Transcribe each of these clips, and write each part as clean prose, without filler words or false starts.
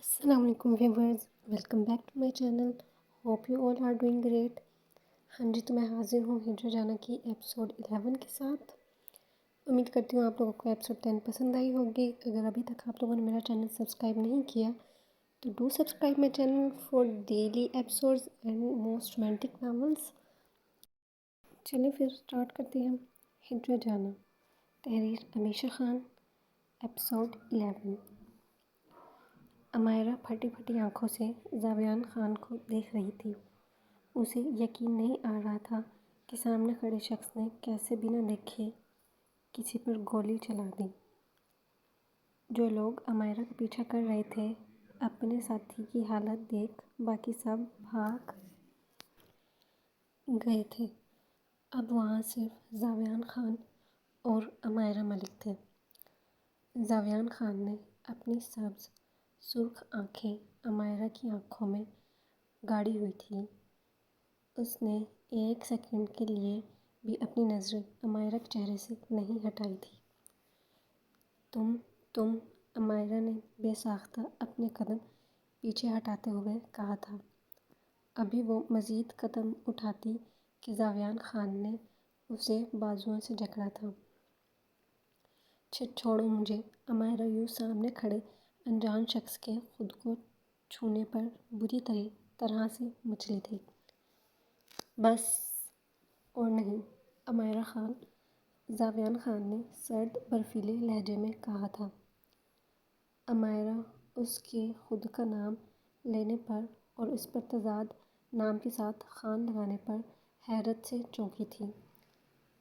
السلام علیکم viewers, welcome back to my channel. Hope you all are doing great. ہاں جی، تو میں حاضر ہوں ہجرہ جانا کی ایپیسوڈ 11 کے ساتھ. امید کرتی ہوں آپ لوگوں کو ایپیسوڈ 10 پسند آئی ہوگی. اگر ابھی تک آپ لوگوں نے میرا چینل سبسکرائب نہیں کیا تو do subscribe my channel for daily episodes and most romantic novels. چلیں پھر اسٹارٹ کرتے ہیں. ہجرہ جانا، تحریر امیشہ خان، ایپیسوڈ 11. امائرہ پھٹی پھٹی آنکھوں سے زاویان خان کو دیکھ رہی تھی. اسے یقین نہیں آ رہا تھا کہ سامنے کھڑے شخص نے کیسے بنا دیکھے کسی پر گولی چلا دی. جو لوگ امائرہ کا پیچھا کر رہے تھے اپنے ساتھی کی حالت دیکھ باقی سب بھاگ گئے تھے. اب وہاں صرف زاویان خان اور امائرہ ملک تھے. زاویان خان نے اپنی سبز سرخ آنکھیں امائرہ کی آنکھوں میں گاڑی ہوئی تھیں. اس نے ایک سیکنڈ کے لیے بھی اپنی نظریں امائرہ کے چہرے سے نہیں ہٹائی تھی. تم امائرہ نے بے ساختہ اپنے قدم پیچھے ہٹاتے ہوئے کہا تھا. ابھی وہ مزید قدم اٹھاتی کہ زاویان خان نے اسے بازوؤں سے جکڑا تھا. چھوڑو مجھے. امائرہ یوں سامنے کھڑے انجان شخص کے خود کو چھونے پر بری طرح سے مچلی تھی. بس اور نہیں امائرہ خان، زاویان خان نے سرد برفیلے لہجے میں کہا تھا. امائرہ اس کے خود کا نام لینے پر اور اس پر تضاد نام کے ساتھ خان لگانے پر حیرت سے چونکی تھی.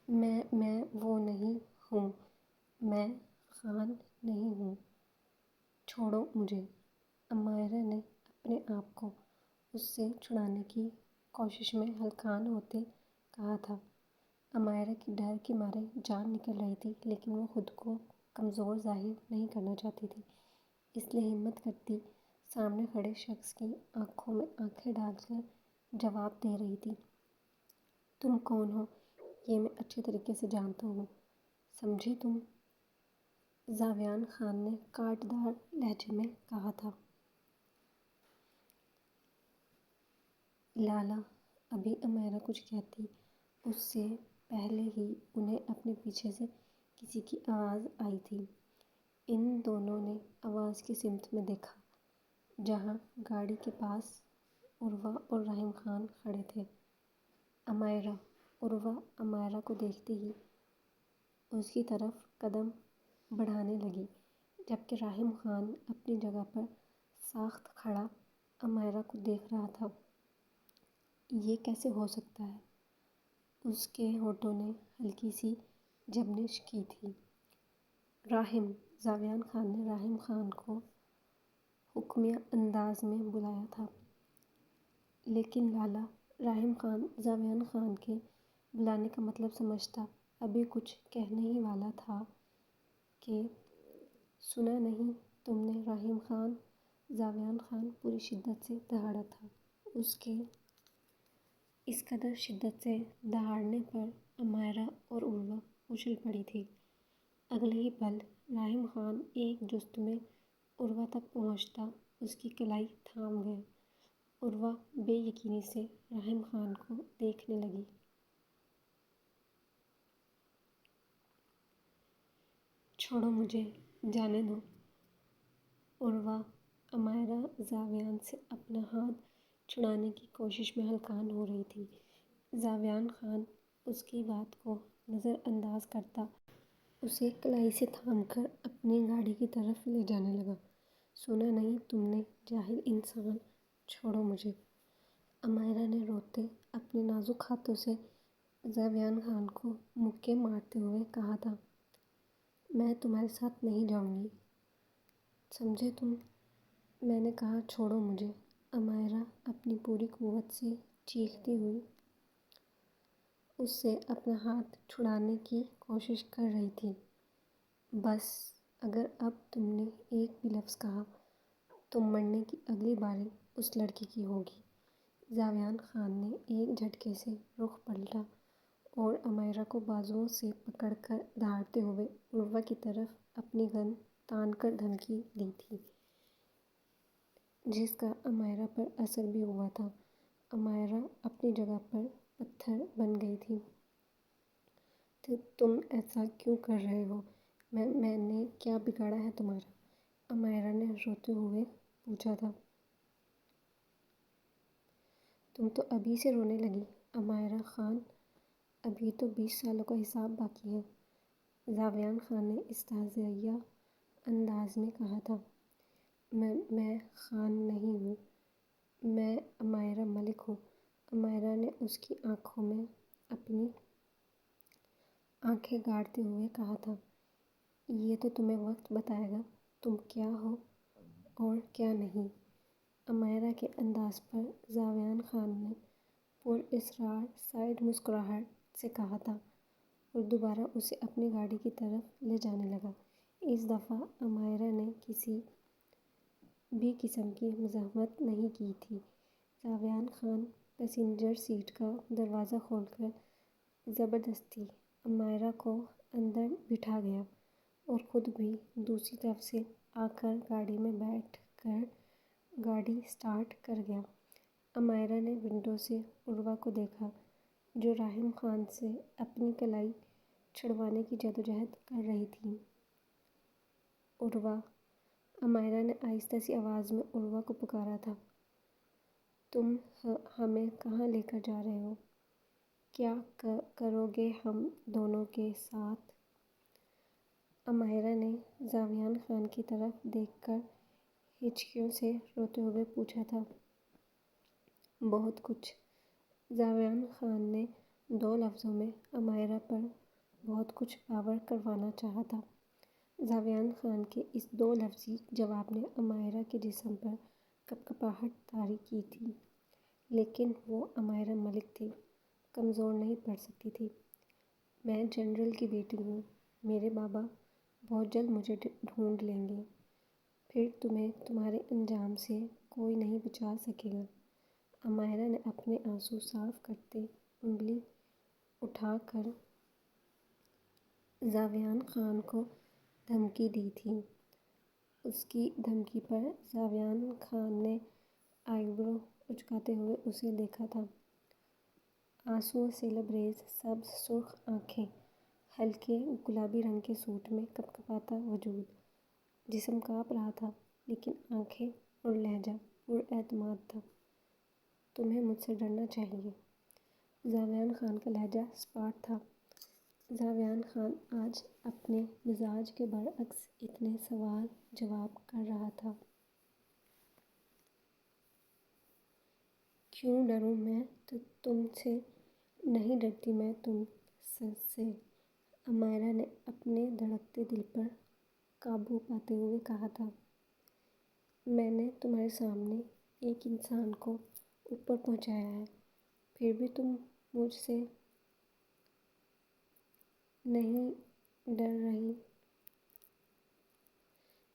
میں وہ نہیں ہوں. میں خان نہیں ہوں. چھوڑو مجھے. امائرہ نے اپنے آپ کو اس سے چھڑانے کی کوشش میں ہلکان ہوتے کہا تھا. امائرہ کی ڈر کے مارے جان نکل رہی تھی لیکن وہ خود کو کمزور ظاہر نہیں کرنا چاہتی تھی، اس لیے ہمت کرتی سامنے کھڑے شخص کی آنکھوں میں آنکھیں ڈال کر جواب دے رہی تھی. تم کون ہو یہ میں اچھی طریقے سے جانتا ہوں. سمجھی تم؟ زاویان خان نے کاٹدار لہجے میں کہا تھا. لالا. ابھی امائرہ کچھ کہتی اس سے پہلے ہی انہیں اپنے پیچھے سے کسی کی آواز آئی تھی. ان دونوں نے آواز کی سمت میں دیکھا جہاں گاڑی کے پاس عروہ اور رحیم خان کھڑے تھے. امائرہ. عروہ امائرہ کو دیکھتے ہی اس کی طرف قدم بڑھانے لگی جبکہ رحیم خان اپنی جگہ پر ساخت کھڑا امائرہ کو دیکھ رہا تھا. یہ کیسے ہو سکتا ہے؟ اس کے ہونٹوں نے ہلکی سی جبنش کی تھی. راہم. زاویان خان نے رحیم خان کو حکمیہ انداز میں بلایا تھا. لیکن لالا. رحیم خان زاویان خان کے بلانے کا مطلب سمجھتا ابھی کچھ کہنے ہی والا تھا کہ سنا نہیں تم نے رحیم خان. زاویان خان پوری شدت سے دہاڑا تھا. اس کے اس قدر شدت سے دہاڑنے پر امائرہ اور عروہ اچھل پڑی تھی. اگلے ہی پل رحیم خان ایک جست میں عروہ تک پہنچتا اس کی کلائی تھام گئے. عروہ بے یقینی سے رحیم خان کو دیکھنے لگی. چھوڑو مجھے. جانے دو. عروہ. امائرہ زاویان سے اپنا ہاتھ چھڑانے کی کوشش میں ہلکان ہو رہی تھی. زاویان خان اس کی بات کو نظر انداز کرتا اسے کلائی سے تھام کر اپنی گاڑی کی طرف لے جانے لگا. سنا نہیں تم نے جاہل انسان. چھوڑو مجھے. امائرہ نے روتے اپنے نازک ہاتھوں سے زاویان خان کو مکے مارتے ہوئے کہا تھا. میں تمہارے ساتھ نہیں جاؤں گی. سمجھے تم؟ میں نے کہا چھوڑو مجھے. امائرہ اپنی پوری قوت سے چیختی ہوئی اس سے اپنا ہاتھ چھڑانے کی کوشش کر رہی تھی. بس اگر اب تم نے ایک بھی لفظ کہا تو مرنے کی اگلی باری اس لڑکی کی ہوگی. زاویان خان نے ایک جھٹکے سے رخ پلٹا اور امائرہ کو بازوؤں سے پکڑ کر دھاڑتے ہوئے عروہ کی طرف اپنی گن تان کر دھمکی دی تھی. جس کا امائرہ پر اثر بھی ہوا تھا۔ امائرہ اپنی جگہ پر پتھر بن گئی تھی۔ تم ایسا کیوں کر رہے ہو؟ میں نے کیا بگاڑا ہے تمہارا؟ امائرہ نے روتے ہوئے پوچھا تھا۔ تم تو ابھی سے رونے لگی امائرہ خان، ابھی تو 20 سالوں کا حساب باقی ہے، ذاویان خان نے استہزائیہ انداز میں کہا تھا۔ میں خان نہیں ہوں، میں امائرہ ملک ہوں، امائرہ نے اس کی آنکھوں میں اپنی آنکھیں گاڑتے ہوئے کہا تھا۔ یہ تو تمہیں وقت بتائے گا تم کیا ہو اور کیا نہیں۔ امائرہ کے انداز پر ذاویان خان نے پراسرار سائیڈ مسکراہٹ سے کہا تھا اور دوبارہ اسے اپنی گاڑی کی طرف لے جانے لگا۔ اس دفعہ امائرہ نے کسی بھی قسم کی مزاحمت نہیں کی تھی۔ ذاویان خان پیسنجر سیٹ کا دروازہ کھول کر زبردستی امائرہ کو اندر بٹھا گیا اور خود بھی دوسری طرف سے آ کر گاڑی میں بیٹھ کر گاڑی سٹارٹ کر گیا۔ امائرہ نے ونڈو سے عروہ کو دیکھا جو راحم خان سے اپنی کلائی چھڑوانے کی جدوجہد کر رہی تھی۔ عروہ، امائرہ نے آہستہ سی آواز میں عروہ کو پکارا تھا۔ تم ہمیں کہاں لے کر جا رہے ہو؟ کیا کرو گے ہم دونوں کے ساتھ؟ امائرہ نے ذاویان خان کی طرف دیکھ کر ہچکیوں سے روتے ہوئے پوچھا تھا۔ بہت کچھ۔ ذاویان خان نے 2 لفظوں میں امائرہ پر بہت کچھ پاور کروانا چاہا تھا۔ ذاویان خان کے اس 2 لفظی جواب نے امائرہ کے جسم پر کپکپاہٹ طاری کی تھی، لیکن وہ امائرہ ملک تھی، کمزور نہیں پڑ سکتی تھی۔ میں جنرل کی بیٹی ہوں، میرے بابا بہت جلد مجھے ڈھونڈ لیں گے، پھر تمہیں تمہارے انجام سے کوئی نہیں بچا سکے گا۔ امائرہ نے اپنے آنسو صاف کرتے انگلی اٹھا کر ذاویان خان کو دھمکی دی تھی۔ اس کی دھمکی پر ذاویان خان نے آئی برو اچکاتے ہوئے اسے دیکھا تھا۔ آنسوؤں سے لبریز سبز سرخ آنکھیں، ہلکے گلابی رنگ کے سوٹ میں کپکپاتا وجود، جسم کانپ رہا تھا لیکن آنکھیں اور لہجہ پراعتماد تھا۔ تمہیں مجھ سے ڈرنا چاہیے۔ ذاویان خان کا لہجہ سپاٹ تھا۔ ذاویان خان آج اپنے مزاج کے برعکس اتنے سوال جواب کر رہا تھا۔ کیوں ڈروں میں تم سے نہیں ڈرتی، میں تم سے، امائرہ نے اپنے دھڑکتے دل پر قابو پاتے ہوئے کہا تھا۔ میں نے تمہارے سامنے ایک انسان کو اوپر پہنچایا ہے، پھر بھی تم مجھ سے نہیں ڈر رہی؟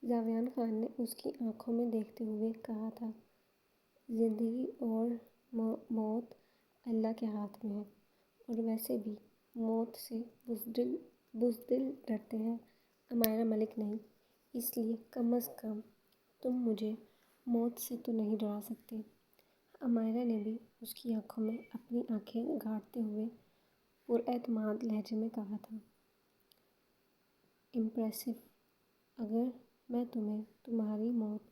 ذاویان خان نے اس کی آنکھوں میں دیکھتے ہوئے کہا تھا۔ زندگی اور موت اللہ کے ہاتھ میں ہے، اور ویسے بھی موت سے بزدل ڈرتے ہیں، امائرہ ملک نہیں، اس لیے کم از کم تم مجھے موت سے تو نہیں ڈرا سکتے۔ امائرہ نے بھی اس کی آنکھوں میں اپنی آنکھیں گاڑتے ہوئے پراعتماد لہجے میں کہا تھا۔ امپریسو، اگر میں تمہیں تمہاری موت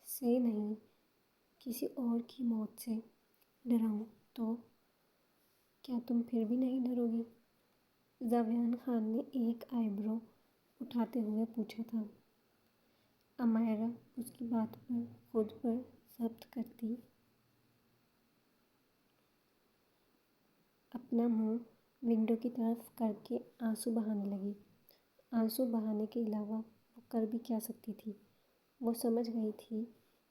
سے نہیں کسی اور کی موت سے ڈراؤں تو کیا تم پھر بھی نہیں ڈرو گی؟ ذاویان خان نے ایک آئی برو اٹھاتے ہوئے پوچھا تھا۔ امائرہ اس کی بات پر خود پر ضبط کرتی اپنا منہ ونڈو کی طرف کر کے آنسو بہانے لگی۔ آنسو بہانے کے علاوہ وہ کر بھی کیا سکتی تھی؟ وہ سمجھ گئی تھی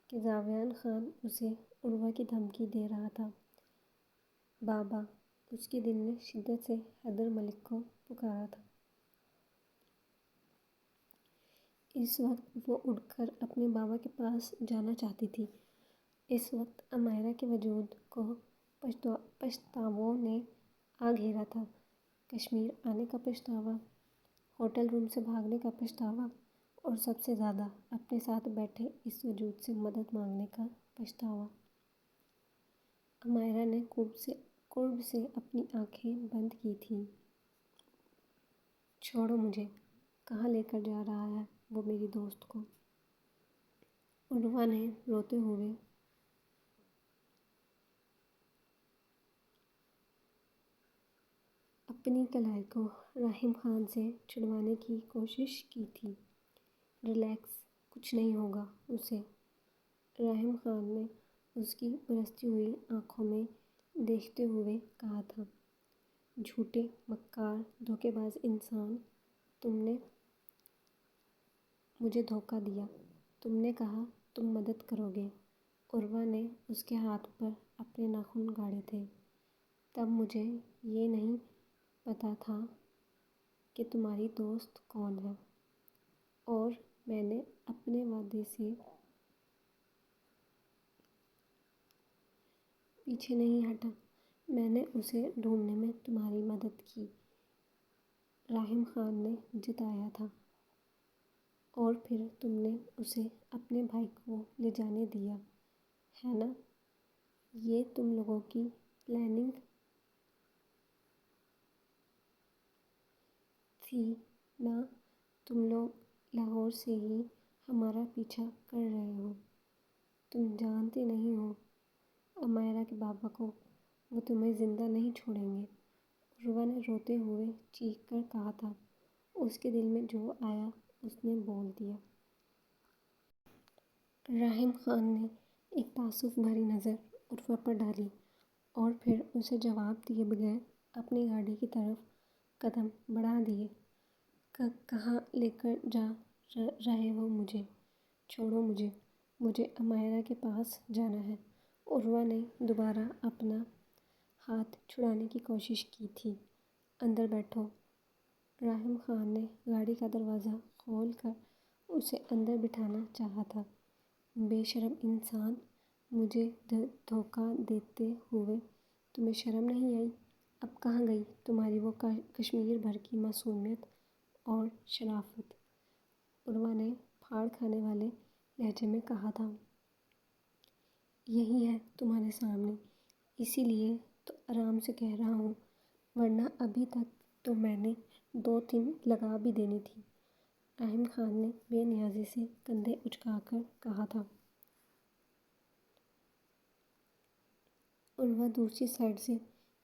کہ ذاویان خان اسے عروہ کی دھمکی دے رہا تھا۔ بابا، اس کے دل نے شدت سے حیدر ملک کو پکارا تھا۔ اس وقت وہ اٹھ کر اپنے بابا کے پاس جانا چاہتی تھی۔ اس وقت امائرہ کے وجود کو پچھتاووں نے آ گھیرا تھا۔ کشمیر آنے کا پچھتاوا، ہوٹل روم سے بھاگنے کا پچھتاوا، اور سب سے زیادہ اپنے ساتھ بیٹھے اس وجود سے مدد مانگنے کا پچھتاوا۔ امائرا نے قرب سے اپنی آنکھیں بند کی تھیں۔ چھوڑو مجھے، کہاں لے کر جا رہا ہے وہ میری دوست کو؟ عروہ نے روتے ہوئے اپنی کلائی کو رحیم خان سے چھڑوانے کی کوشش کی تھی۔ ریلیکس، کچھ نہیں ہوگا اسے، رحیم خان نے اس کی برستی ہوئی آنکھوں میں دیکھتے ہوئے کہا تھا۔ جھوٹے، مکار، دھوکے باز انسان، تم نے مجھے دھوکہ دیا۔ تم نے کہا تم مدد کرو گے۔ عروہ نے اس کے ہاتھ پر اپنے ناخن گاڑے تھے۔ تب مجھے یہ نہیں پتا تھا کہ تمہاری دوست کون ہے، اور میں نے اپنے وعدے سے پیچھے نہیں ہٹا۔ میں نے اسے ڈھونڈنے میں تمہاری مدد کی، رحیم خان نے جتایا تھا، اور پھر تم نے اسے اپنے بھائی کو لے جانے دیا، ہے نا؟ یہ تم لوگوں کی پلاننگ تھی نا؟ تم لوگ لاہور سے ہی ہمارا پیچھا کر رہے ہو۔ تم جانتے نہیں ہو امائرا کے بابا کو، وہ تمہیں زندہ نہیں چھوڑیں گے۔ عروہ نے روتے ہوئے چیخ کر کہا تھا۔ اس کے دل میں جو آیا اس نے بول دیا۔ رحیم خان نے ایک تعصب بھری نظر عروہ پر ڈالی، اور پھر اسے جواب دیے بغیر اپنی گاڑی کی طرف قدم بڑھا دیے۔ کہاں لے کر جا رہے ہو مجھے؟ چھوڑو مجھے، مجھے امائرا کے پاس جانا ہے۔ عروہ نے دوبارہ اپنا ہاتھ چھڑانے کی کوشش کی تھی۔ اندر بیٹھو۔ رحیم خان نے گاڑی کا دروازہ کھول کر اسے اندر بٹھانا چاہا تھا۔ بے شرم انسان، مجھے دھوکہ دیتے ہوئے تمہیں شرم نہیں آئی؟ اب کہاں گئی تمہاری وہ کشمیر بھر کی معصومیت اور شرافت؟ عروہ نے پھاڑ کھانے والے لہجے میں کہا تھا۔ یہی ہے تمہارے سامنے، اسی لیے تو آرام سے کہہ رہا ہوں، ورنہ ابھی تک تو میں نے 2-3 لگا بھی دینی تھی۔ رحیم خان نے بے نیازی سے کندھے اچکا کر کہا تھا۔ عروہ دوسری سائیڈ سے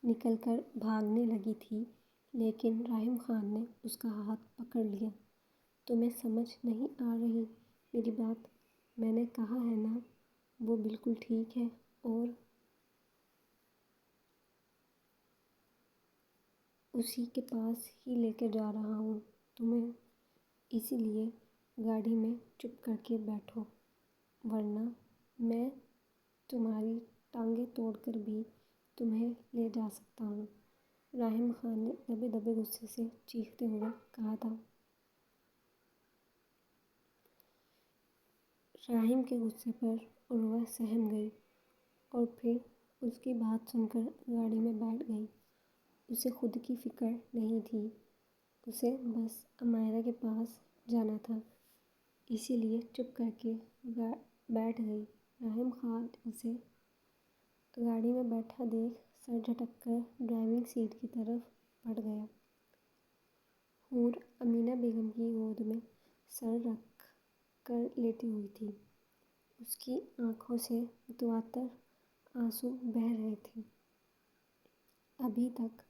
نکل کر بھاگنے لگی تھی، لیکن رحیم خان نے اس کا ہاتھ پکڑ لیا۔ تمہیں سمجھ نہیں آ رہی میری بات؟ میں نے کہا ہے نا وہ بالکل ٹھیک ہے، اور اسی کے پاس ہی لے کر جا رہا ہوں تمہیں، اسی لیے گاڑی میں چپ کر کے بیٹھو، ورنہ میں تمہاری ٹانگیں توڑ کر بھی تمہیں لے جا سکتا ہوں۔ رحیم خان نے دبے دبے غصے سے چیختے ہوئے کہا تھا۔ رحیم کے غصے پر عروہ سہم گئی، اور پھر اس کی بات سن کر گاڑی میں بیٹھ گئی۔ اسے خود کی فکر نہیں تھی، اسے بس امائرا کے پاس جانا تھا، اسی لیے چپ کر کے بیٹھ گئی۔ رحیم خان اسے گاڑی میں بیٹھا دیکھ سر جھٹک کر ڈرائیونگ سیٹ کی طرف بڑھ گیا۔ حور امینہ بیگم کی گود میں سر رکھ کر لیٹی ہوئی تھی۔ اس کی آنکھوں سے متواتر آنسو بہہ رہے تھے۔ ابھی تک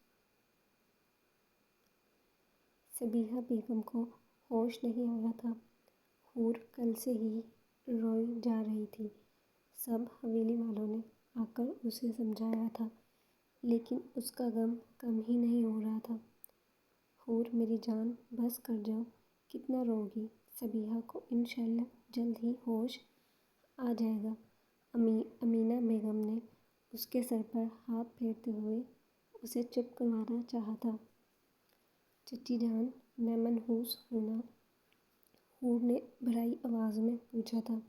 صبیحہ بیگم کو ہوش نہیں آیا تھا۔ حور کل سے ہی روئی جا رہی تھی۔ سب حویلی والوں نے آ کر اسے سمجھایا تھا، لیکن اس کا غم کم ہی نہیں ہو رہا تھا۔ حور میری جان، بس کر جاؤ، کتنا رو گی؟ صبیحہ کو انشاءاللہ جلد ہی ہوش آ جائے گا۔ امینہ بیگم نے اس کے سر پر ہاتھ پھیرتے ہوئے اسے چپ کروانا چاہا تھا۔ چچی جان، میں منحوس ہوں نا؟ حور نے بھرائی آواز میں پوچھا تھا۔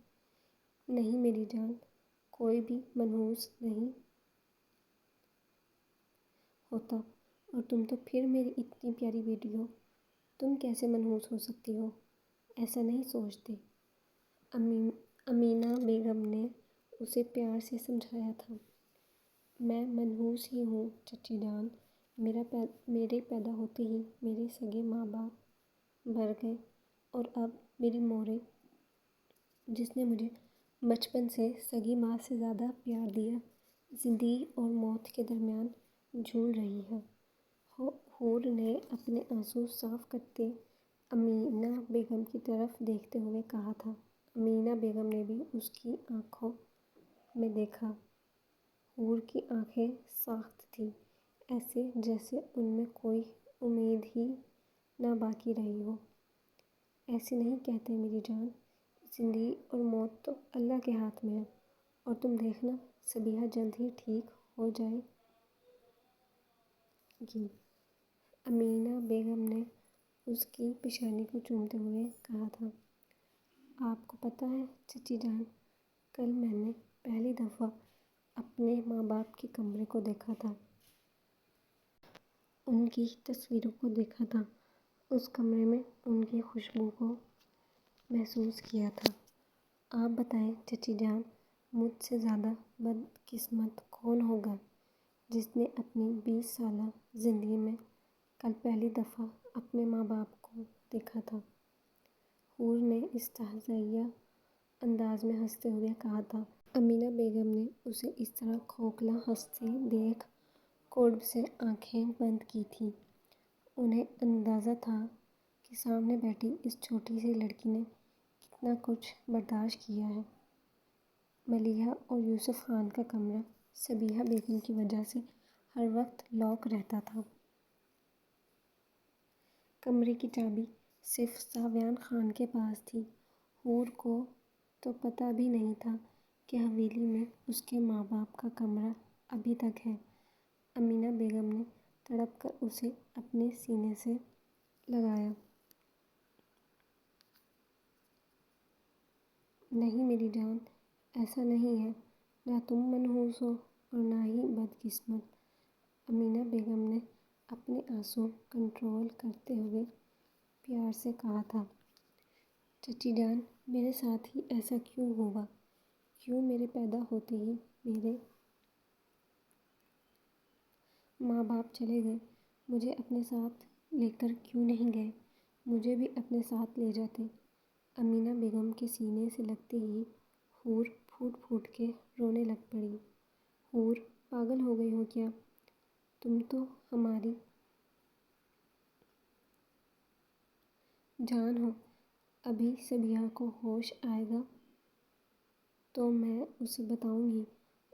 نہیں میری جان، کوئی بھی منحوس نہیں ہوتا، اور تم تو پھر میری اتنی پیاری بیٹی ہو۔ تم کیسے منحوس ہو سکتی ہو؟ ایسا نہیں سوچتے۔ امینہ بیگم نے اسے پیار سے سمجھایا تھا۔ میں منحوس ہی ہوں چچی جان، میرے پیدا ہوتے ہی میرے سگے ماں باپ مر گئے، اور اب میری مورے، جس نے مجھے بچپن سے سگی ماں سے زیادہ پیار دیا، زندگی اور موت کے درمیان جھول رہی ہے۔ حور نے اپنے آنسو صاف کرتے امینہ بیگم کی طرف دیکھتے ہوئے کہا تھا۔ امینہ بیگم نے بھی اس کی آنکھوں میں دیکھا۔ حور کی آنکھیں ساخت تھیں، ایسے جیسے ان میں کوئی امید ہی نہ باقی رہی ہو۔ ایسے نہیں کہتے میری جان، زندگی اور موت تو اللہ کے ہاتھ میں ہے، اور تم دیکھنا صبیحہ جلد ہی ٹھیک ہو جائے گی۔ امینہ بیگم نے اس کی پیشانی کو چومتے ہوئے کہا تھا۔ آپ کو پتہ ہے چچی جان، کل میں نے پہلی دفعہ اپنے ماں باپ کے کمرے کو دیکھا تھا، ان کی تصویروں کو دیکھا تھا، اس کمرے میں ان کی خوشبو کو محسوس کیا تھا۔ آپ بتائیں چچی جان، مجھ سے زیادہ بدقسمت کون ہوگا جس نے اپنی 20 سالہ زندگی میں کل پہلی دفعہ اپنے ماں باپ کو دیکھا تھا۔ حور نے استہزائیہ انداز میں ہنستے ہوئے کہا تھا۔ امینہ بیگم نے اسے اس طرح کھوکھلا ہنستے دیکھ کرب سے آنکھیں بند کی تھیں۔ انہیں اندازہ تھا کہ سامنے بیٹھی اس چھوٹی سی لڑکی نے کتنا کچھ برداشت کیا ہے۔ ملیحہ اور یوسف خان کا کمرہ صبیحہ بیگم کی وجہ سے ہر وقت لاک رہتا تھا۔ کمرے کی چابی صرف ساویان خان کے پاس تھی۔ حور کو تو پتہ بھی نہیں تھا کہ حویلی میں اس کے ماں باپ کا کمرہ ابھی تک ہے۔ امینہ بیگم نے تڑپ کر اسے اپنے سینے سے لگایا۔ نہیں میری جان، ایسا نہیں ہے، نہ تم منحوس ہو اور نہ ہی بدقسمت۔ امینہ بیگم نے اپنے آنسو کنٹرول کرتے ہوئے پیار سے کہا تھا۔ چچی جان، میرے ساتھ ہی ایسا کیوں ہوا؟ کیوں میرے پیدا ہوتے ہی میرے ماں باپ چلے گئے؟ مجھے اپنے ساتھ لے کر کیوں نہیں گئے؟ مجھے بھی اپنے ساتھ لے جاتے۔ امینہ بیگم کے سینے سے لگتے ہی حور پھوٹ پھوٹ کے رونے لگ پڑی۔ حور، پاگل ہو گئی ہو کیا؟ تم تو ہماری جان ہو۔ ابھی صبیحہ کو ہوش آئے گا تو میں اسے بتاؤں گی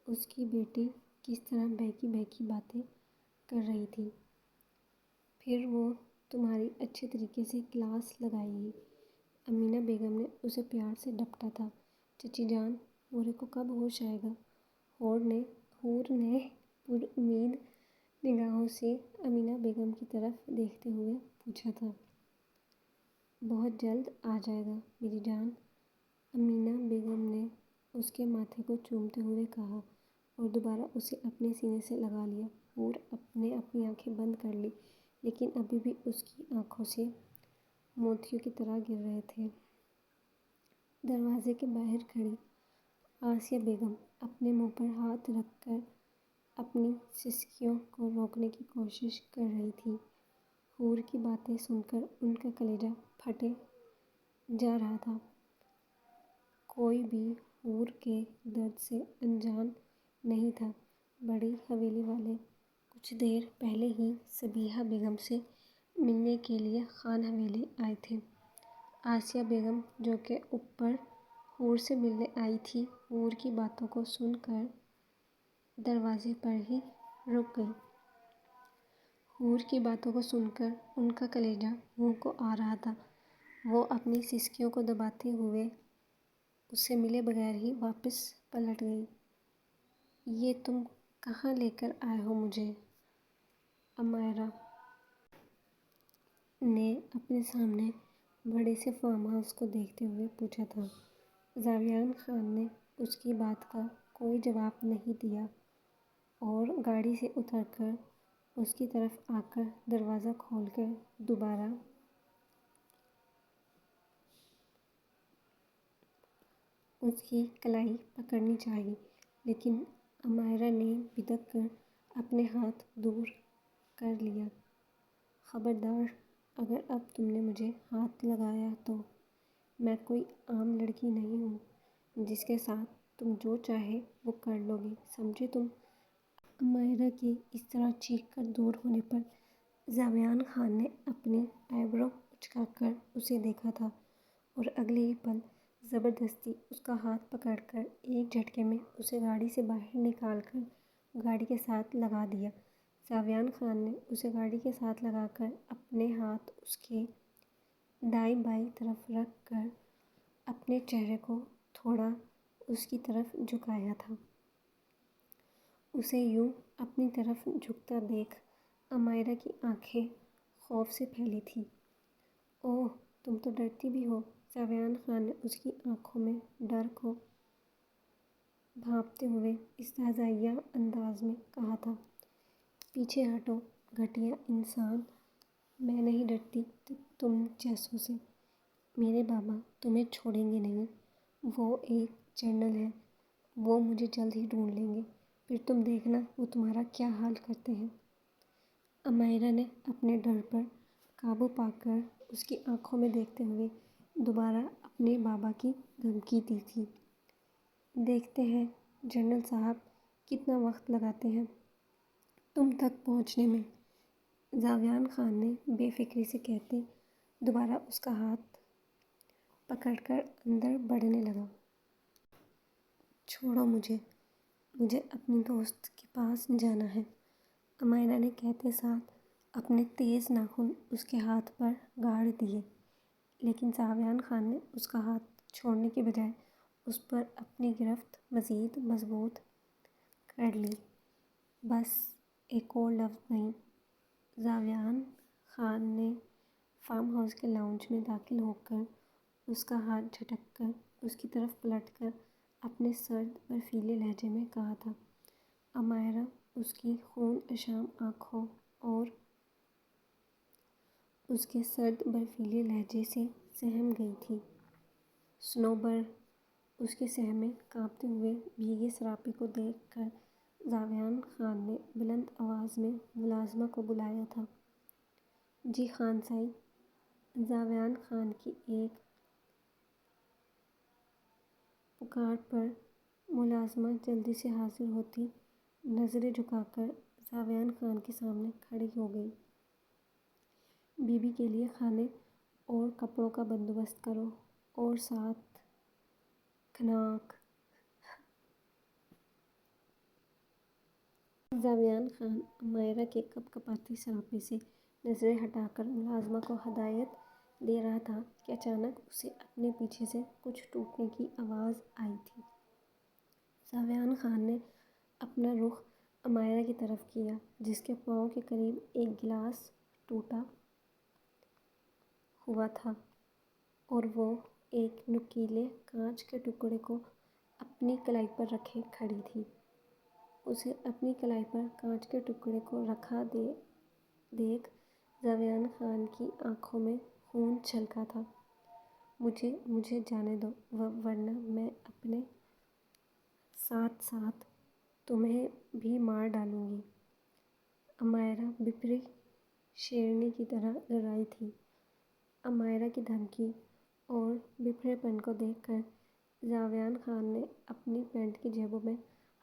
اس کی بیٹی کس طرح بہکی بہکی باتیں کر رہی تھی، پھر وہ تمہاری اچھے طریقے سے کلاس لگائے گی۔ امینہ بیگم نے اسے پیار سے ڈپٹا تھا۔ چچی جان، مورے کو کب ہوش آئے گا؟ حور نے پر امید نگاہوں سے امینہ بیگم کی طرف دیکھتے ہوئے پوچھا تھا۔ بہت جلد آ جائے گا میری جان، امینہ بیگم نے اس کے ماتھے کو چومتے ہوئے کہا، اور دوبارہ اسے اپنے سینے سے لگا لیا۔ حور نے اپنی آنکھیں بند کر لی، لیکن ابھی بھی اس کی آنکھوں سے موتیوں کی طرح گر رہے تھے۔ دروازے کے باہر کھڑی آسیہ بیگم اپنے منہ پر ہاتھ رکھ کر اپنی سسکیوں کو روکنے کی کوشش کر رہی تھی۔ حور کی باتیں سن کر ان کا کلیجہ پھٹے جا رہا تھا۔ کوئی بھی حور کے درد سے انجان نہیں تھا۔ بڑی حویلی والے کچھ دیر پہلے ہی صبیحہ بیگم سے ملنے کے لیے خان حویلی آئے تھے۔ آسیہ بیگم، جو کہ اوپر حور سے ملنے آئی تھی، حور کی باتوں کو سن کر دروازے پر ہی رک گئی۔ حور کی باتوں کو سن کر ان کا کلیجہ منہ کو آ رہا تھا۔ وہ اپنی سسکیوں کو دباتے ہوئے اس سے ملے بغیر ہی واپس پلٹ گئی۔ یہ تم کہاں لے کر آئے ہو مجھے؟ امائرا نے اپنے سامنے بڑے سے فارم ہاؤس کو دیکھتے ہوئے پوچھا تھا۔ ساویان خان نے اس کی بات کا کوئی جواب نہیں دیا اور گاڑی سے اتر کر اس کی طرف آ کر دروازہ کھول کر دوبارہ اس کی کلائی پکڑنی چاہی، لیکن امائرا نے بدک کر اپنے ہاتھ دور کر لیا۔ خبردار، اگر اب تم نے مجھے ہاتھ لگایا تو میں کوئی عام لڑکی نہیں ہوں جس کے ساتھ تم جو چاہے وہ کر لو گے، سمجھے تم؟ امائرا کے اس طرح چیخ کر دور ہونے پر ذاویان خان نے اپنی آئیبرو اچکا کر اسے دیکھا تھا اور اگلے ہی پل زبردستی اس کا ہاتھ پکڑ کر ایک جھٹکے میں اسے گاڑی سے باہر نکال کر گاڑی کے ساتھ لگا دیا۔ ذاویان خان نے اسے گاڑی کے ساتھ لگا کر اپنے ہاتھ اس کے دائیں بائیں طرف رکھ کر اپنے چہرے کو تھوڑا اس کی طرف جھکایا تھا۔ اسے یوں اپنی طرف جھکتا دیکھ امائرا کی آنکھیں خوف سے پھیلی تھیں۔ اوہ، تم تو ڈرتی بھی ہو، ذاویان خان نے اس کی آنکھوں میں ڈر کو بھانپتے ہوئے استہزائیہ انداز میں کہا تھا۔ پیچھے ہٹو، گھٹیا انسان، میں نہیں ڈرتی تم جیسوں سے۔ میرے بابا تمہیں چھوڑیں گے نہیں، وہ ایک جنرل ہیں، وہ مجھے جلد ہی ڈھونڈ لیں گے، پھر تم دیکھنا وہ تمہارا کیا حال کرتے ہیں۔ امائرا نے اپنے ڈر پر قابو پا کر اس کی آنکھوں میں دیکھتے ہوئے دوبارہ اپنے بابا کی دھمکی دی تھی۔ دیکھتے ہیں جنرل صاحب کتنا وقت لگاتے ہیں تم تک پہنچنے میں، ذاویان خان نے بے فکری سے کہتے دوبارہ اس کا ہاتھ پکڑ کر اندر بڑھنے لگا۔ چھوڑو مجھے، مجھے اپنی دوست کے پاس جانا ہے، امائرا نے کہتے ساتھ اپنے تیز ناخن اس کے ہاتھ پر گاڑ دیے، لیکن ذاویان خان نے اس کا ہاتھ چھوڑنے کے بجائے اس پر اپنی گرفت مزید مضبوط کر لی۔ بس ایک اور لفظ نہیں، ذاویان خان نے فارم ہاؤس کے لاؤنج میں داخل ہو کر اس کا ہاتھ جھٹک کر اس کی طرف پلٹ کر اپنے سرد برفیلے لہجے میں کہا تھا۔ امائرا اس کی خون اشام آنکھوں اور اس کے سرد برفیلے لہجے سے سہم گئی تھی۔ صنوبر، اس کے سہمے کانپتے ہوئے بھیگے سراپے کو دیکھ کر ذاویان خان نے بلند آواز میں ملازمہ کو بلایا تھا۔ جی خان صاحب۔ ذاویان خان کی ایک پکار پر ملازمہ جلدی سے حاضر ہوتی نظریں جھکا کر ذاویان خان کے سامنے کھڑی ہو گئی۔ بی بی کے لیے کھانے اور کپڑوں کا بندوبست کرو، اور ساتھ کھناک۔ ذاویان خان امائرا کے کپ کپاتے سراپے سے نظریں ہٹا کر ملازمہ کو ہدایت دے رہا تھا کہ اچانک اسے اپنے پیچھے سے کچھ ٹوٹنے کی آواز آئی تھی۔ ذاویان خان نے اپنا رخ امائرا کی طرف کیا، جس کے پاؤں کے قریب ایک گلاس ٹوٹا ہوا تھا اور وہ ایک نوکیلے کانچ کے ٹکڑے کو اپنی کلائی پر رکھے کھڑی تھی۔ اسے اپنی کلائی پر کانچ کے ٹکڑے کو رکھا دیکھ ذاویان خان کی آنکھوں میں خون چھلکا تھا۔ مجھے جانے دو، ورنہ میں اپنے ساتھ ساتھ تمہیں بھی مار ڈالوں گی۔ امائرا بپری شیرنی کی طرح گررائی تھی۔ امائرا کی دھمکی اور بپھرے پن کو دیکھ کر ذاویان خان نے اپنی پینٹ کی جیبوں میں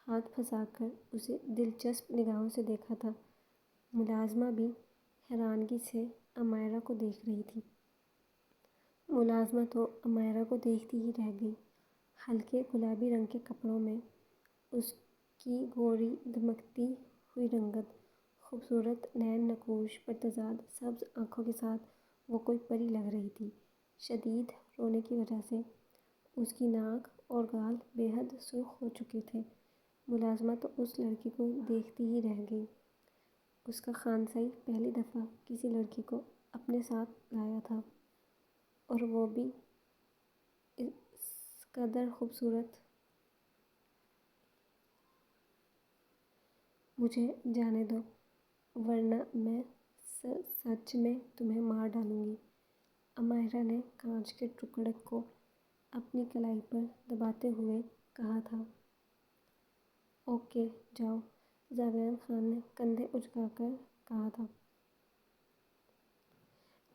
ہاتھ پھنسا کر اسے دلچسپ نگاہوں سے دیکھا تھا۔ ملازمہ بھی حیرانگی سے امائرا کو دیکھ رہی تھی۔ ملازمہ تو امائرا کو دیکھتی ہی رہ گئی۔ ہلکے گلابی رنگ کے کپڑوں میں اس کی گوری دمکتی ہوئی رنگت، خوبصورت نین نقوش پر تضاد سبز آنکھوں کے ساتھ وہ کوئی پری لگ رہی تھی۔ شدید رونے کی وجہ سے اس کی ناک اور گال بے حد سرخ ہو چکے تھے۔ ملازمہ تو اس لڑکی کو دیکھتی ہی رہ گئی۔ اس کا خانسائی پہلی دفعہ کسی لڑکی کو اپنے ساتھ لایا تھا، اور وہ بھی اس قدر خوبصورت۔ مجھے جانے دو، ورنہ میں سچ میں تمہیں مار ڈالوں گی۔ امائرا نے کانچ کے ٹکڑے کو اپنی کلائی پر دباتے ہوئے کہا تھا۔ اوکے جاؤ، زاویان خان نے کندھے اچکا کر کہا تھا۔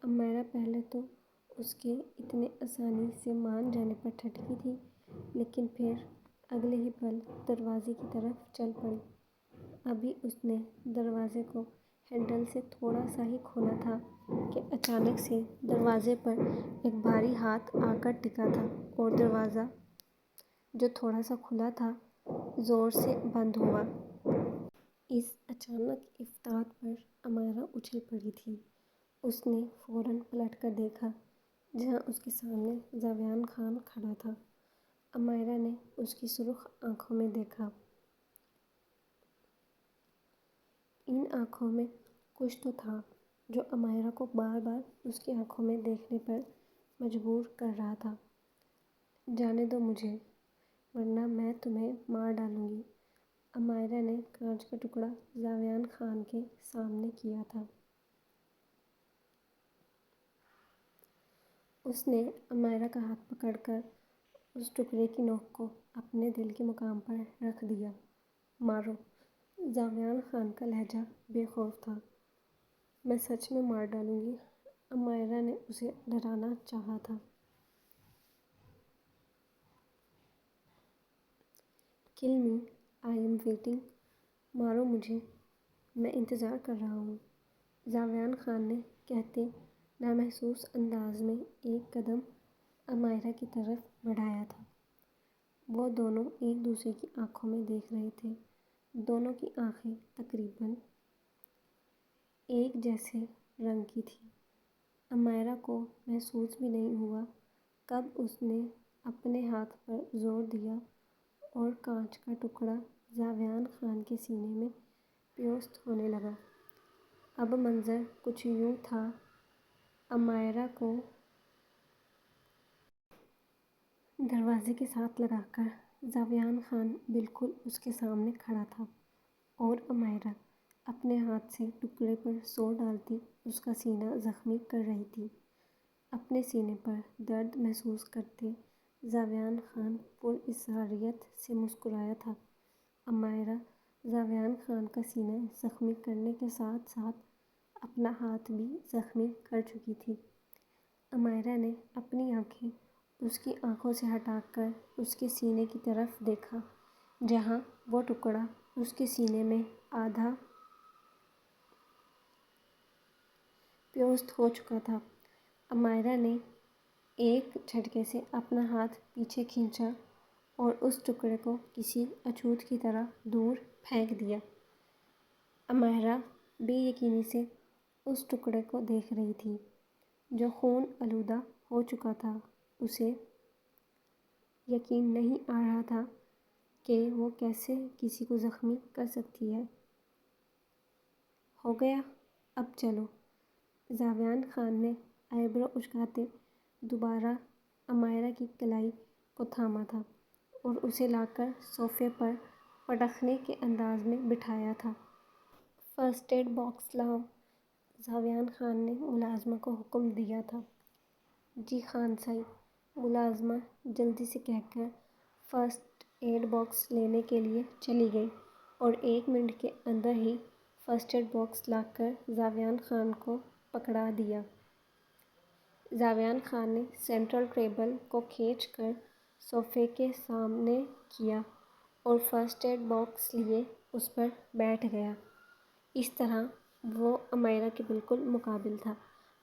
عمائرہ پہلے تو اس کے اتنے آسانی سے مان جانے پر ٹھٹکی تھی، لیکن پھر اگلے ہی پل دروازے کی طرف چل پڑی۔ ابھی اس نے دروازے کو ہینڈل سے تھوڑا سا ہی کھولا تھا کہ اچانک سے دروازے پر ایک بھاری ہاتھ آ کر ٹکا تھا اور دروازہ، جو تھوڑا سا کھلا تھا، زور سے بند ہوا۔ اس اچانک افتتاح پر عمائرہ اچھل پڑی تھی۔ اس نے فوراً پلٹ کر دیکھا، جہاں اس کے سامنے زاویان خان کھڑا تھا۔ عمائرہ نے اس کی سرخ آنکھوں میں دیکھا۔ ان آنکھوں میں کچھ تو تھا جو عمائرہ کو بار بار اس کی آنکھوں میں دیکھنے پر مجبور کر رہا تھا۔ جانے دو مجھے، ورنہ میں تمہیں مار ڈالوں گی، عمائرہ نے کانچ کا ٹکڑا زاویان خان کے سامنے کیا تھا۔ اس نے عمائرہ کا ہاتھ پکڑ کر اس ٹکڑے کی نوک کو اپنے دل کے مقام پر رکھ دیا۔ مارو، زاویان خان کا لہجہ بے خوف تھا۔ میں سچ میں مار ڈالوں گی، عمائرہ نے اسے ڈرانا چاہا تھا۔ کل می، آئی ایم ویٹنگ، مارو مجھے، میں انتظار کر رہا ہوں، زاویان خان نے کہتے نامحسوس انداز میں ایک قدم عمائرہ کی طرف بڑھایا تھا۔ وہ دونوں ایک دوسرے کی آنکھوں میں دیکھ رہے تھے۔ دونوں کی آنکھیں تقریباً ایک جیسے رنگ کی تھیں۔ عمائرہ کو محسوس بھی نہیں ہوا کب اس نے اپنے ہاتھ پر زور دیا اور کانچ کا ٹکڑا زاویان خان کے سینے میں پیوست ہونے لگا۔ اب منظر کچھ یوں تھا۔ عمائرہ کو دروازے کے ساتھ لگا کر زاویان خان بالکل اس کے سامنے کھڑا تھا اور عمائرہ اپنے ہاتھ سے ٹکڑے پر زور ڈالتی اس کا سینہ زخمی کر رہی تھی۔ اپنے سینے پر درد محسوس کرتے زاویان خان پراسرار سے مسکرایا تھا۔ عمائرہ زاویان خان کا سینہ زخمی کرنے کے ساتھ ساتھ اپنا ہاتھ بھی زخمی کر چکی تھی۔ عمائرہ نے اپنی آنکھیں اس کی آنکھوں سے ہٹا کر اس کے سینے کی طرف دیکھا، جہاں وہ ٹکڑا اس کے سینے میں آدھا پیوست ہو چکا تھا۔ عمائرہ نے ایک جھٹکے سے اپنا ہاتھ پیچھے کھینچا اور اس ٹکڑے کو کسی اچھوت کی طرح دور پھینک دیا۔ عمائرہ بے یقینی سے اس ٹکڑے کو دیکھ رہی تھی، جو خون آلودہ ہو چکا تھا۔ اسے یقین نہیں آ رہا تھا کہ وہ کیسے کسی کو زخمی کر سکتی ہے۔ ہو گیا، اب چلو، زاویان خان نے آئی برو اچکاتے دوبارہ عمائرہ کی کلائی کو تھاما تھا اور اسے لا کر صوفے پر پٹخنے کے انداز میں بٹھایا تھا۔ فرسٹ ایڈ باکس لاؤ، زاویان خان نے ملازمہ کو حکم دیا تھا۔ جی خان صاحب، ملازمہ جلدی سے کہہ کر فرسٹ ایڈ باکس لینے کے لیے چلی گئی اور 1 منٹ کے اندر ہی فرسٹ ایڈ باکس لا کر زاویان خان کو پکڑا دیا۔ زاویان خان نے سینٹرل ٹیبل کو کھینچ کر صوفے کے سامنے کیا اور فرسٹ ایڈ باکس لیے اس پر بیٹھ گیا۔ اس طرح وہ عمائرہ کے بالکل مقابل تھا۔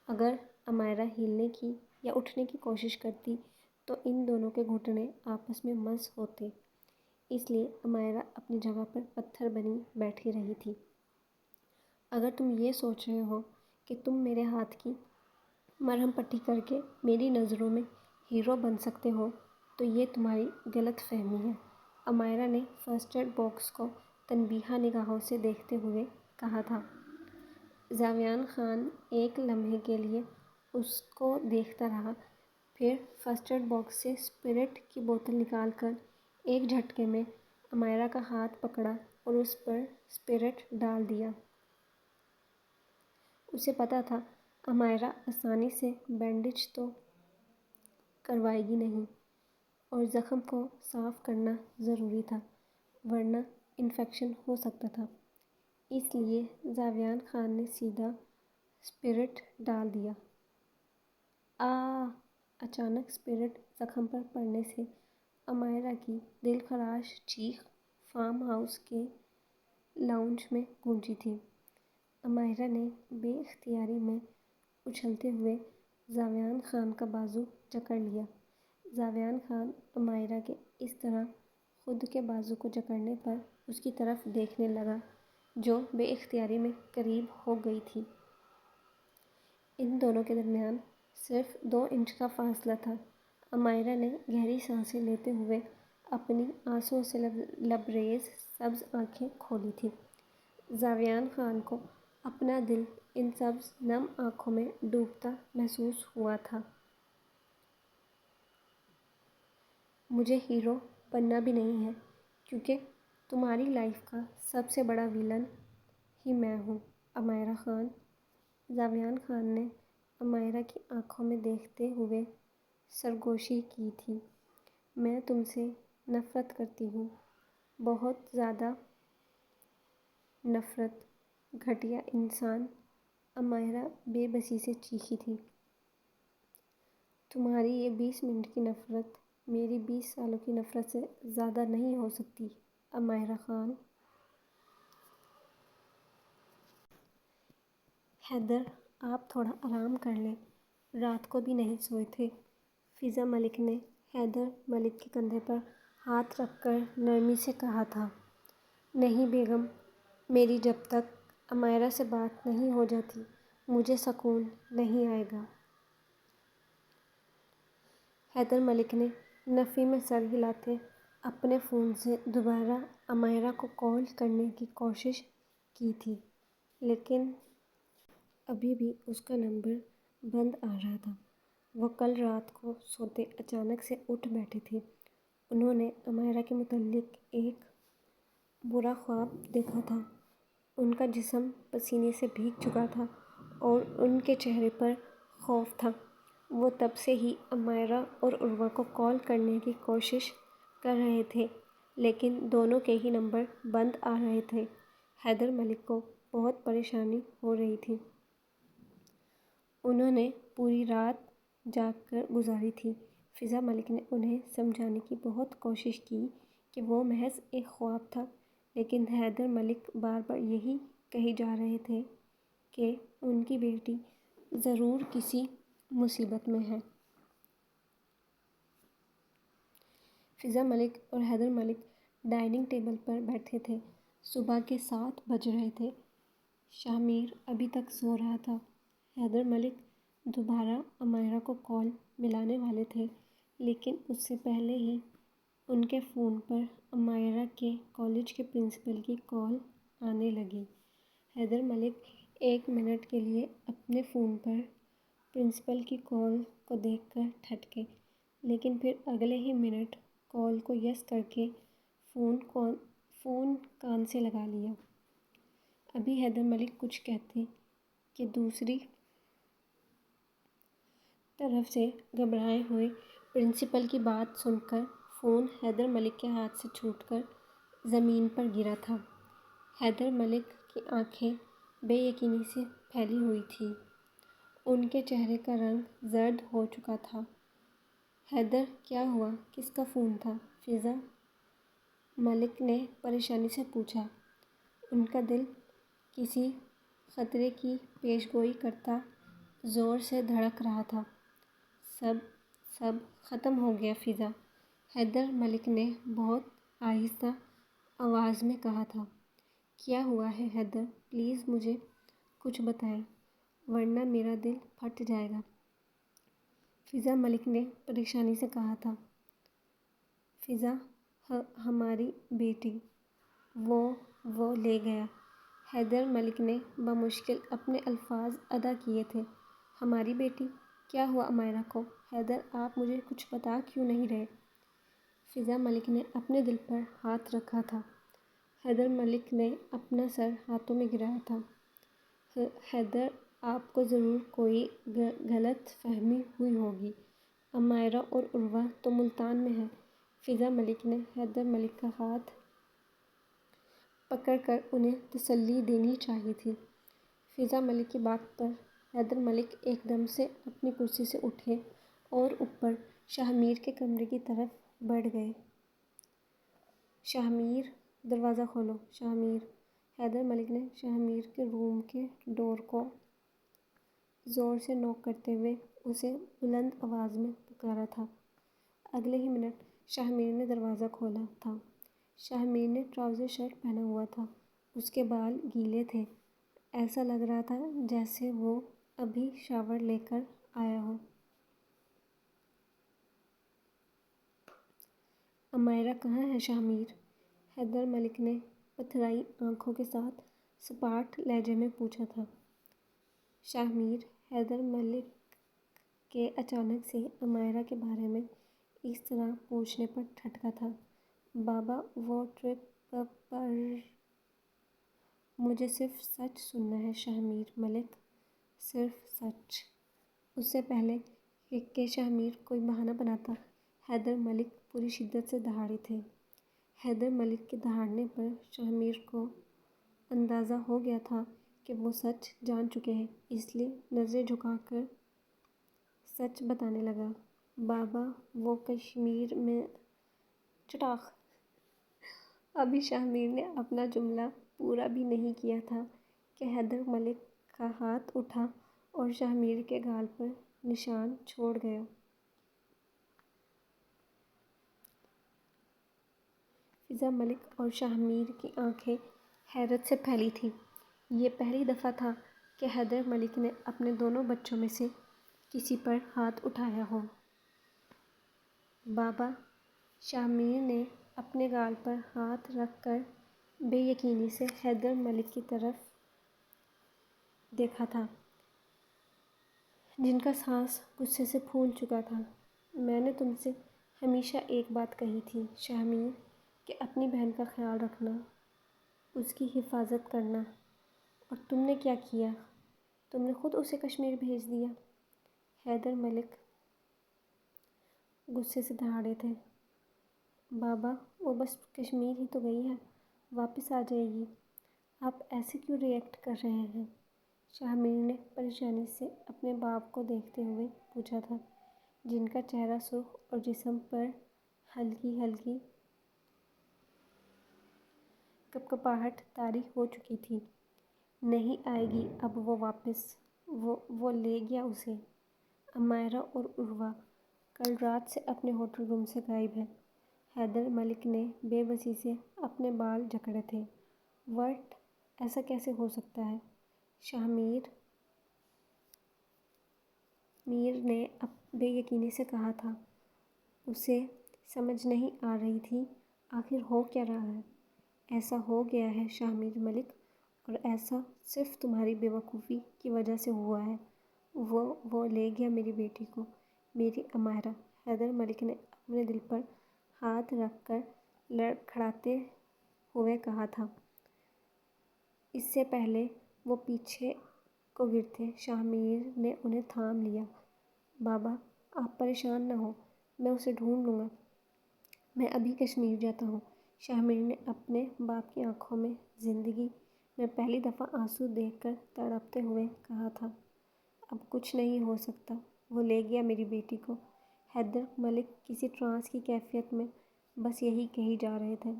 اگر عمائرہ ہلنے کی یا اٹھنے کی کوشش کرتی تو ان دونوں کے گھٹنے آپس میں مس ہوتے۔ اس لیے عمائرہ اپنی جگہ پر پتھر بنی بیٹھی رہی تھی۔ اگر تم یہ سوچ رہے ہو کہ تم میرے ہاتھ کی مرہم پٹی کر کے میری نظروں میں ہیرو بن سکتے ہو تو یہ تمہاری غلط فہمی ہے، عمائرہ نے فرسٹ ایڈ باکس کو تنبیہہ نگاہوں سے دیکھتے ہوئے کہا تھا۔ زاویان خان ایک لمحے کے لیے اس کو دیکھتا رہا، پھر فرسٹ ایڈ باکس سے اسپرٹ کی بوتل نکال کر ایک جھٹکے میں عمائرہ کا ہاتھ پکڑا اور اس پر اسپرٹ ڈال دیا۔ اسے پتہ تھا عمائرہ آسانی سے بینڈیج تو کروائے گی نہیں۔ اور زخم کو صاف کرنا ضروری تھا ورنہ انفیکشن ہو سکتا تھا۔ اس لیے زاویان خان نے سیدھا اسپرٹ ڈال دیا۔ اچانک اسپرٹ زخم پر پڑنے سے امائرا کی دل خراش چیخ فارم ہاؤس کے لاؤنج میں گونجی تھی۔ امائرا نے بے اختیاری میں اچھلتے ہوئے زاویان خان کا بازو جکڑ لیا۔ زاویان خان امائرا کے اس طرح خود کے بازو کو جکڑنے پر اس کی طرف دیکھنے لگا جو بے اختیاری میں قریب ہو گئی تھی۔ ان دونوں کے درمیان صرف 2 انچ کا فاصلہ تھا۔ امائرا نے گہری سانسیں لیتے ہوئے اپنی آنسوؤں سے لبریز سبز آنکھیں کھولی تھیں۔ زاویان خان کو اپنا دل ان سبز نم آنکھوں میں ڈوبتا محسوس ہوا تھا۔ مجھے ہیرو بننا بھی نہیں ہے کیونکہ تمہاری لائف کا سب سے بڑا ویلن ہی میں ہوں امائرا خان۔ زاویان خان نے امائرا کی آنکھوں میں دیکھتے ہوئے سرگوشی کی تھی۔ میں تم سے نفرت کرتی ہوں، بہت زیادہ نفرت، گھٹیا انسان، امائرا بے بسی سے چیخی تھی۔ تمہاری یہ 20 منٹ کی نفرت میری 20 سالوں کی نفرت سے زیادہ نہیں ہو سکتی امائرا خان۔ حیدر آپ تھوڑا آرام کر لیں، رات کو بھی نہیں سوئے تھے۔ فضا ملک نے حیدر ملک کے کندھے پر ہاتھ رکھ کر نرمی سے کہا تھا۔ نہیں بیگم، میری جب تک امائرا سے بات نہیں ہو جاتی مجھے سکون نہیں آئے گا۔ حیدر ملک نے نفی میں سر ہلاتے اپنے فون سے دوبارہ امائرا کو کال کرنے کی کوشش کی تھی لیکن ابھی بھی اس کا نمبر بند آ رہا تھا۔ وہ کل رات کو سوتے اچانک سے اٹھ بیٹھے تھے۔ انہوں نے امائرا کے متعلق ایک برا خواب دیکھا تھا۔ ان کا جسم پسینے سے بھیگ چکا تھا اور ان کے چہرے پر خوف تھا۔ وہ تب سے ہی امائرا اور عروہ کو کال کرنے کی کوشش کر رہے تھے لیکن دونوں کے ہی نمبر بند آ رہے تھے۔ حیدر ملک کو بہت پریشانی ہو رہی تھی۔ انہوں نے پوری رات جاگ کر گزاری تھی۔ فضا ملک نے انہیں سمجھانے کی بہت کوشش کی کہ وہ محض ایک خواب تھا لیکن حیدر ملک بار بار یہی کہے جا رہے تھے کہ ان کی بیٹی ضرور کسی مصیبت میں ہے۔ فضا ملک اور حیدر ملک ڈائننگ ٹیبل پر بیٹھے تھے۔ صبح کے 7 بج رہے تھے۔ شامیر ابھی تک سو رہا تھا۔ حیدر ملک دوبارہ امائرا کو کال ملانے والے تھے لیکن اس سے پہلے ہی ان کے فون پر امائرا کے کالج کے پرنسپل کی کال آنے لگی۔ حیدر ملک 1 منٹ کے لیے اپنے فون پر پرنسپل کی کال کو دیکھ کر ٹھٹکے لیکن پھر اگلے ہی منٹ کال کو یس کر کے فون کان سے لگا لیا۔ ابھی حیدر ملک کچھ کہتے کہ دوسری طرف سے گھبرائے ہوئے پرنسپل کی بات سن کر فون حیدر ملک کے ہاتھ سے چھوٹ کر زمین پر گرا تھا۔ حیدر ملک کی آنکھیں بے یقینی سے پھیلی ہوئی تھیں۔ ان کے چہرے کا رنگ زرد ہو چکا تھا۔ حیدر کیا ہوا؟ کس کا فون تھا؟ فضا ملک نے پریشانی سے پوچھا۔ ان کا دل کسی خطرے کی پیشگوئی کرتا زور سے دھڑک رہا تھا۔ سب ختم ہو گیا فضا، حیدر ملک نے بہت آہستہ آواز میں کہا تھا۔ کیا ہوا ہے حیدر؟ پلیز مجھے کچھ بتائیں ورنہ میرا دل پھٹ جائے گا، فضا ملک نے پریشانی سے کہا تھا۔ فضا ہماری بیٹی وہ لے گیا۔ حیدر ملک نے بمشکل اپنے الفاظ ادا کیے تھے۔ ہماری بیٹی؟ کیا ہوا امائرا کو؟ حیدر آپ مجھے کچھ بتا کیوں نہیں رہے؟ فضا ملک نے اپنے دل پر ہاتھ رکھا تھا۔ حیدر ملک نے اپنا سر ہاتھوں میں گرایا تھا۔ حیدر آپ کو ضرور کوئی غلط فہمی ہوئی ہوگی۔ امائرا اور عروہ تو ملتان میں ہیں۔ فضا ملک نے حیدر ملک کا ہاتھ پکڑ کر انہیں تسلی دینی چاہی تھی۔ فضا ملک کی بات پر حیدر ملک ایک دم سے اپنی کرسی سے اٹھے اور اوپر شاہ میر کے کمرے کی طرف بڑھ گئے۔ شاہ میر، دروازہ کھولو، شاہ میر۔ حیدر ملک نے شاہ میر کے روم کے ڈور کو زور سے نوک کرتے ہوئے اسے بلند آواز میں پکارا تھا۔ اگلے ہی منٹ شاہ میر نے دروازہ کھولا تھا۔ شاہ میر نے ٹراؤزر شرٹ پہنا ہوا تھا۔ اس کے بال گیلے تھے، ایسا لگ رہا تھا جیسے وہ ابھی شاور لے کر آیا ہو۔ امائرا کہاں ہے شاہ میر؟ حیدر ملک نے پتھرائی آنکھوں کے ساتھ سپاٹ لہجے میں پوچھا تھا۔ شاہ میر، حیدر ملک کے اچانک سے امائرا کے بارے میں اس طرح پوچھنے پر ٹھٹکا تھا۔ بابا، وہ ٹرپ پر… مجھے صرف سچ سننا ہے شاہ میر ملک، صرف سچ۔ اس سے پہلے کہ شاہ میر کوئی بہانہ بناتا، حیدر ملک پوری شدت سے دہاڑے تھے۔ حیدر ملک کے دہاڑنے پر شاہ میر کو اندازہ ہو گیا تھا کہ وہ سچ جان چکے ہیں، اس لیے نظریں جھکا کر سچ بتانے لگا۔ بابا، وہ کشمیر میں… چٹاخ! ابھی شاہ میر نے اپنا جملہ پورا بھی نہیں کیا تھا کہ حیدر ملک کا ہاتھ اٹھا اور شاہ میر کے گال پر نشان چھوڑ گیا۔ فضا ملک اور شاہ میر کی آنکھیں حیرت سے پھیلی تھیں۔ یہ پہلی دفعہ تھا کہ حیدر ملک نے اپنے دونوں بچوں میں سے کسی پر ہاتھ اٹھایا ہو۔ بابا، شاہ میر نے اپنے گال پر ہاتھ رکھ کر بے یقینی سے حیدر ملک کی طرف دیکھا تھا، جن کا سانس غصے سے پھول چکا تھا۔ میں نے تم سے ہمیشہ ایک بات کہی تھی شاہ میر کہ اپنی بہن کا خیال رکھنا، اس کی حفاظت کرنا، اور تم نے کیا کیا؟ تم نے خود اسے کشمیر بھیج دیا۔ حیدر ملک غصے سے دہاڑے تھے۔ بابا، وہ بس کشمیر ہی تو گئی ہے، واپس آ جائے گی۔ آپ ایسے کیوں ری ایکٹ کر رہے ہیں؟ شاہ میر نے پریشانی سے اپنے باپ کو دیکھتے ہوئے پوچھا تھا، جن کا چہرہ سرخ اور جسم پر ہلکی ہلکی کپکپاہٹ طاری ہو چکی تھی۔ نہیں آئے گی اب وہ واپس، وہ لے گیا اسے۔ امائرا اور عروہ کل رات سے اپنے ہوٹل روم سے غائب ہیں۔ حیدر ملک نے بے بسی سے اپنے بال جکڑے تھے۔ وٹ! ایسا کیسے ہو سکتا ہے؟ شاہ میر نے بے یقینی سے کہا تھا۔ اسے سمجھ نہیں آ رہی تھی آخر ہو کیا رہا ہے۔ ایسا ہو گیا ہے شاہ میر ملک، اور ایسا صرف تمہاری بے وقوفی کی وجہ سے ہوا ہے۔ وہ لے گیا میری بیٹی کو، میری امائرا۔ حیدر ملک نے اپنے دل پر ہاتھ رکھ کر لڑکھڑاتے ہوئے کہا تھا۔ اس سے پہلے وہ پیچھے کو گرتے، شاہ میر نے انہیں تھام لیا۔ بابا، آپ پریشان نہ ہوں، میں اسے ڈھونڈ لوں گا۔ میں ابھی کشمیر جاتا ہوں۔ شاہ میر نے اپنے باپ کی آنکھوں میں زندگی میں پہلی دفعہ آنسو دیکھ کر تڑپتے ہوئے کہا تھا۔ اب کچھ نہیں ہو سکتا، وہ لے گیا میری بیٹی کو۔ حیدر ملک کسی ٹرانس کی کیفیت میں بس یہی کہی جا رہے تھے۔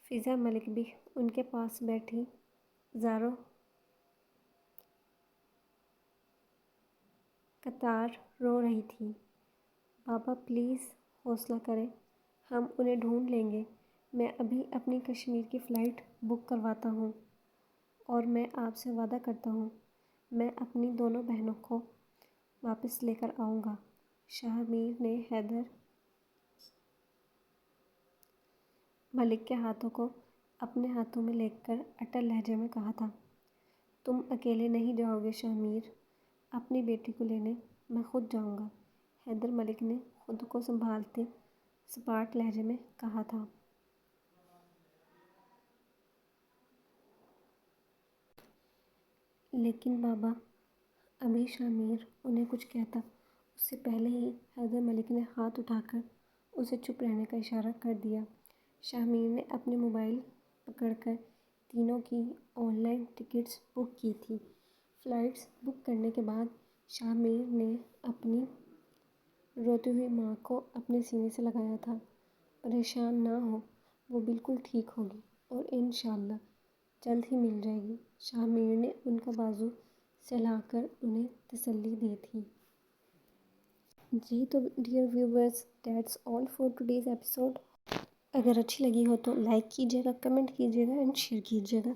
فضا ملک بھی ان کے پاس بیٹھی زاروں قطار رو رہی تھی۔ بابا پلیز حوصلہ کریں، ہم انہیں ڈھونڈ لیں گے۔ میں ابھی اپنی کشمیر کی فلائٹ بک کرواتا ہوں، اور میں آپ سے وعدہ کرتا ہوں میں اپنی دونوں بہنوں کو واپس لے کر آؤں گا۔ شاہ میر نے حیدر ملک کے ہاتھوں کو اپنے ہاتھوں میں لے کر اٹل لہجے میں کہا تھا۔ تم اکیلے نہیں جاؤ گے شاہ میر، اپنی بیٹی کو لینے میں خود جاؤں گا۔ حیدر ملک نے خود کو سنبھالتے سپاٹ لہجے میں کہا تھا۔ لیکن بابا، ابھی شاہ میر انہیں کچھ کہتا، اس سے پہلے ہی حیدر ملک نے ہاتھ اٹھا کر اسے چپ رہنے کا اشارہ کر دیا۔ شاہ میر نے اپنے موبائل پکڑ کر تینوں کی آن لائن ٹکٹس بک کی تھی۔ فلائٹس بک کرنے کے بعد شاہ میر نے اپنی روتی ہوئی ماں کو اپنے سینے سے لگایا تھا۔ پریشان نہ ہو، وہ بالکل ٹھیک ہوگی اور انشاءاللہ جلد ہی مل جائے گی۔ شاہ میر نے ان کا بازو سہلا کر انہیں تسلی دی تھی۔ جی تو dear viewers, that's all for today's episode. اگر اچھی لگی ہو تو لائک کیجیے گا، کمنٹ کیجیے گا اینڈ شیئر کیجیے گا۔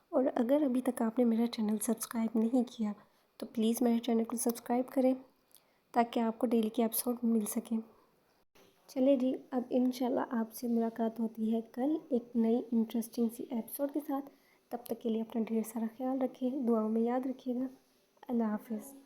اور اگر ابھی تک آپ نے میرا چینل سبسکرائب نہیں کیا تو پلیز میرے چینل کو سبسکرائب کریں تاکہ آپ کو ڈیلی کے ایپیسوڈ مل سکیں۔ چلے جی، اب انشاءاللہ آپ سے ملاقات ہوتی ہے کل ایک نئی انٹرسٹنگ سی ایپیسوڈ کے ساتھ۔ تب تک کے لیے اپنا ڈھیر سارا خیال رکھیں، دعاؤں میں یاد رکھیے گا۔ اللہ حافظ۔